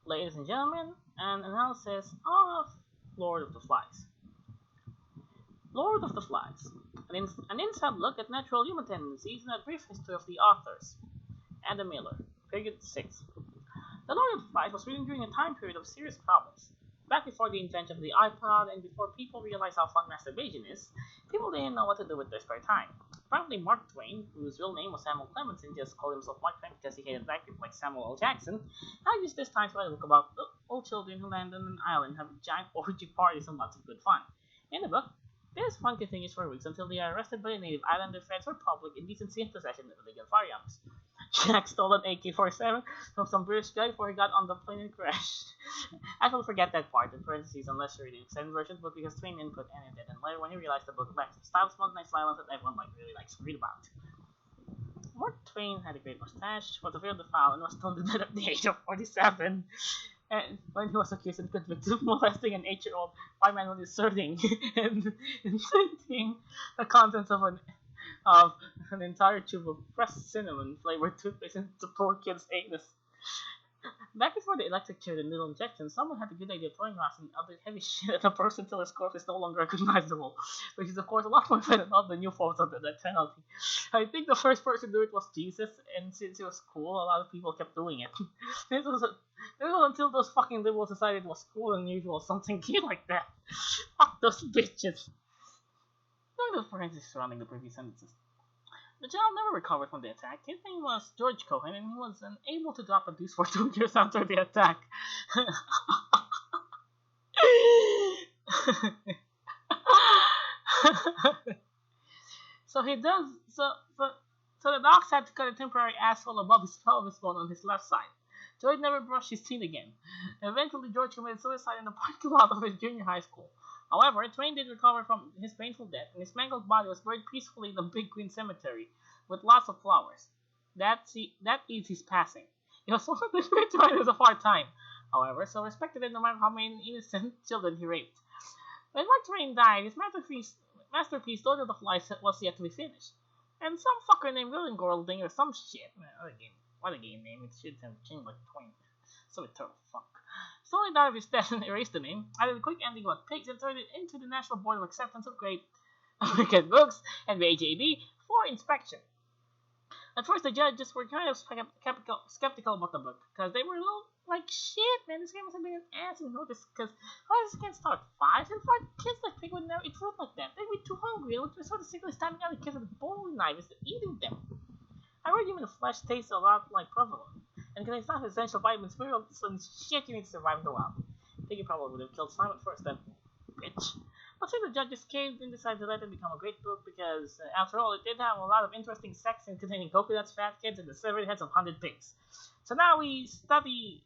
Ladies and gentlemen, an analysis of Lord of the Flies. Lord of the Flies, an inside look at natural human tendencies and a brief history of the authors. Adam Miller, Period 6. The Lord of the Flies was written during a time period of serious problems. Back before the invention of the iPod and before people realized how fun masturbation is, people didn't know what to do with their spare time. Apparently, Mark Twain, whose real name was Samuel Clemens and just called himself Mark Twain because he hated black people like Samuel L. Jackson, had used this time to write a book about old children who land on an island having giant orgy parties and lots of good fun. In the book, this fun continues for weeks until they are arrested by the native islander friends for public indecency and possession of illegal firearms. Jack stole an AK-47 from some British guy before he got on the plane and crashed. Actually, forget that part in parentheses unless you're reading the extended version, but because Twain didn't put any of it, and later when he realized the book lacks the style, smug, nice violence that everyone really likes to read about. Mark Twain had a great mustache, was afraid of the foul, and was stoned to death at the age of 47. And when he was accused and convicted of molesting an 8-year-old white man when inserting and inserting the contents of an entire tube of pressed cinnamon flavored toothpaste into the poor kid's anus. Back before the electric chair and needle injection, someone had the good idea of throwing rocks and other heavy shit at a person until his corpse is no longer recognizable, which is of course a lot more fun than all the new forms of the death penalty. I think the first person to do it was Jesus, and since it was cool, a lot of people kept doing it. This was until those fucking liberals decided it was cool and unusual, something gay like that. Fuck those bitches. Knowing the forensics surrounding the previous sentences. The child never recovered from the attack. His name was George Cohen, and he was unable to drop a deuce for 2 years after the attack. So he does. So the docs had to cut a temporary asshole above his pelvis bone on his left side. George never brushed his teeth again. Eventually, George committed suicide in the parking lot of his junior high school. However, Twain did recover from his painful death, and his mangled body was buried peacefully in the Big Green Cemetery with lots of flowers. That eased his passing. He was one of the great writers of our time, however, so respected no matter how many innocent children he raped. When Mark Twain died, his masterpiece Lord of the Flies was yet to be finished. And some fucker named William Golding or some shit, what a game name, it should have changed like Twain. So eternal fuck. Slowly died of his death and erased the name, added a quick ending about pigs, and turned it into the National Board of Acceptance of Great American Books, NBAJB, for inspection. At first, the judges were kind of skeptical about the book, because they were a little like, shit, man, this game must have been an ass, and notice, because how does this game start? 5 and 5 kids like pig would never eat fruit like that. They'd be too hungry, and would resort to secretly stabbing other kids with a bowling knife instead of eating them. I heard human flesh tastes a lot like provolone, and contains not essential vitamins, minerals, and shit you need to survive in the wild. I think you probably would have killed Simon first, then, bitch. But since the judges caved and decided to let it become a great book because, after all, it did have a lot of interesting sex and containing coconuts, fat kids, and the severed heads of 100 pigs. So now we study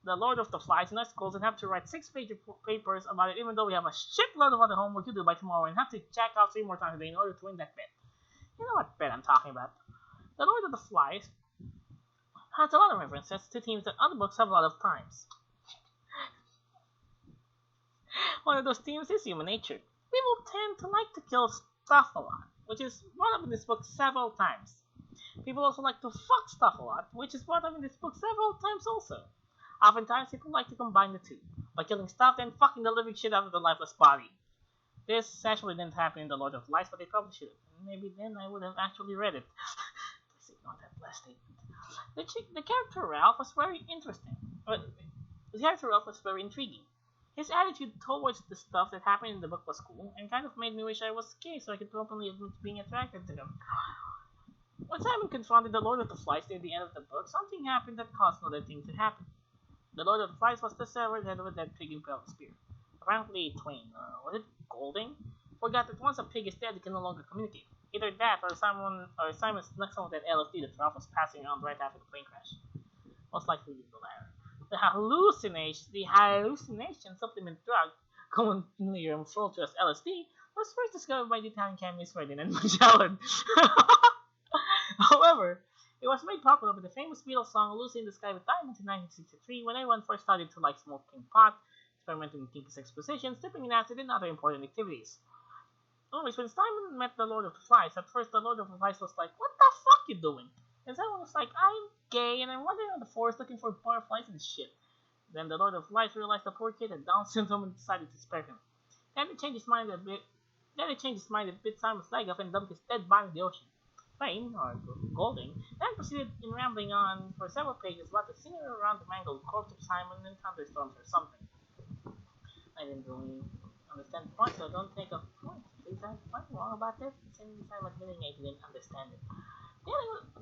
the Lord of the Flies in our schools and have to write 6-page papers about it, even though we have a shitload of other homework to do by tomorrow and have to check out 3 more times a day in order to win that bet. You know what bet I'm talking about. The Lord of the Flies has a lot of references to themes that other books have a lot of times. One of those themes is human nature. People tend to like to kill stuff a lot, which is brought up in this book several times. People also like to fuck stuff a lot, which is brought up in this book several times also. Oftentimes, people like to combine the two, by killing stuff and fucking the living shit out of the lifeless body. This actually didn't happen in The Lord of the Flies, but they probably should have. Maybe then I would have actually read it. Please ignore that last statement. The character Ralph was very interesting. The character Ralph was very intriguing. His attitude towards the stuff that happened in the book was cool, and kind of made me wish I was gay so I could openly admit to being attracted to him. When Simon confronted the Lord of the Flies near the end of the book, something happened that caused another thing to happen. The Lord of the Flies was the severed head of a dead pig impaled spear. Apparently, Twain, was it Golding? Forgot that once a pig is dead, it can no longer communicate. Either that, or Simon snuck some of that LSD that Ralph was passing around right after the plane crash. Most likely the latter. The hallucination supplement drug, commonly referred to as LSD, was first discovered by the Italian chemist Ferdinand Magellan. However, it was made popular with the famous Beatles song Lucy in the Sky with Diamonds in 1963 when everyone first started to like smoking pot, experimenting with kinky sex positions, dipping in acid, and other important activities. Anyways, when Simon met the Lord of the Flies, at first the Lord of the Flies was like, what the fuck you doing? And Simon was like, I'm gay and I'm wandering around the forest looking for butterflies and shit. Then the Lord of Lies realized the poor kid had Down syndrome and decided to spare him. Then he changed his mind a bit. Bit Simon's leg off and dumped his dead body in the ocean. Fame, or Golding, then proceeded in rambling on for several pages about the scenery around the mangled corpse of Simon and thunderstorms or something. I didn't really understand the point, so don't take a point. Please, I'm quite wrong about this, since I'm admitting I didn't understand it.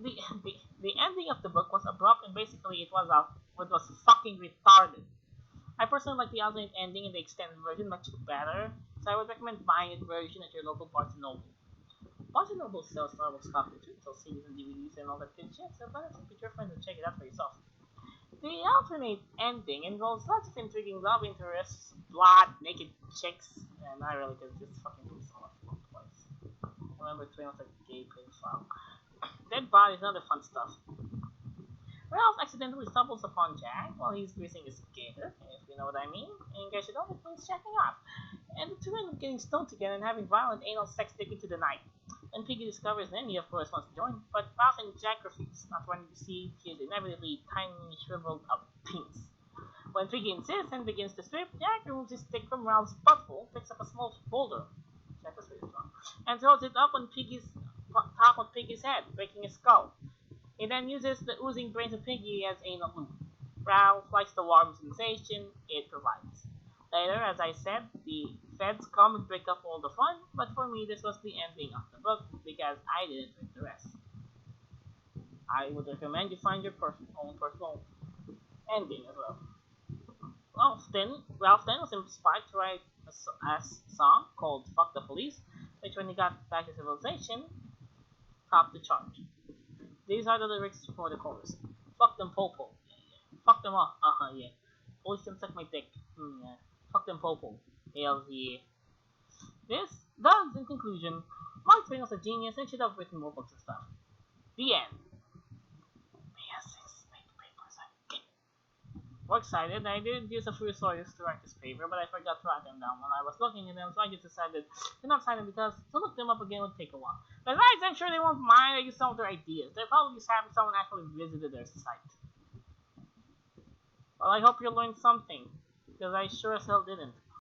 The ending of the book was abrupt and basically it was fucking retarded. I personally like the alternate ending in the extended version much better, so I would recommend buying a version at your local Barnes & Noble. Barnes & Noble sells Star Wars copies, sells CDs and DVDs and all that good shit, so buy it with your friends and check it out for yourself. The alternate ending involves lots of intriguing love interests, blood, naked chicks, and I really could just fucking do so much more twice. Remember, Twin was a gay pedophile. Dead bodies and other fun stuff. Ralph accidentally stumbles upon Jack while he's greasing his gator, if you know what I mean, and in case you don't, it means checking off. And the two end up getting stoned together and having violent anal sex deep into the night. When Piggy discovers them, he of course wants to join, but Ralph and Jack refuse, not wanting to see his inevitably tiny shriveled up penis. When Piggy insists and begins to strip, Jack removes his stick from Ralph's butthole, picks up a small boulder, Jack was really strong, and throws it up on top of Piggy's head, breaking his skull. He then uses the oozing brains of Piggy as anal lube. Ralph likes the warm sensation it provides. Later, as I said, the feds come and break up all the fun, but for me this was the ending of the book because I didn't read the rest. I would recommend you find your own personal ending as well. Ralph then was inspired to write a song called Fuck the Police, which when he got back to civilization, topped the chart. These are the lyrics for the chorus. Fuck them popo. Yeah. Fuck them off. Yeah. Police can suck my dick. Yeah. Fuck them popo. Hell yeah. This does, in conclusion, Mark Twain was a genius and should have written more books and stuff. The end. More excited, I did use a few sources to write this paper, but I forgot to write them down when I was looking at them, so I just decided to not sign them because to look them up again would take a while. Besides, I'm sure they won't mind I use some of their ideas. They're probably just happy someone actually visited their site. Well, I hope you learned something, because I sure as hell didn't.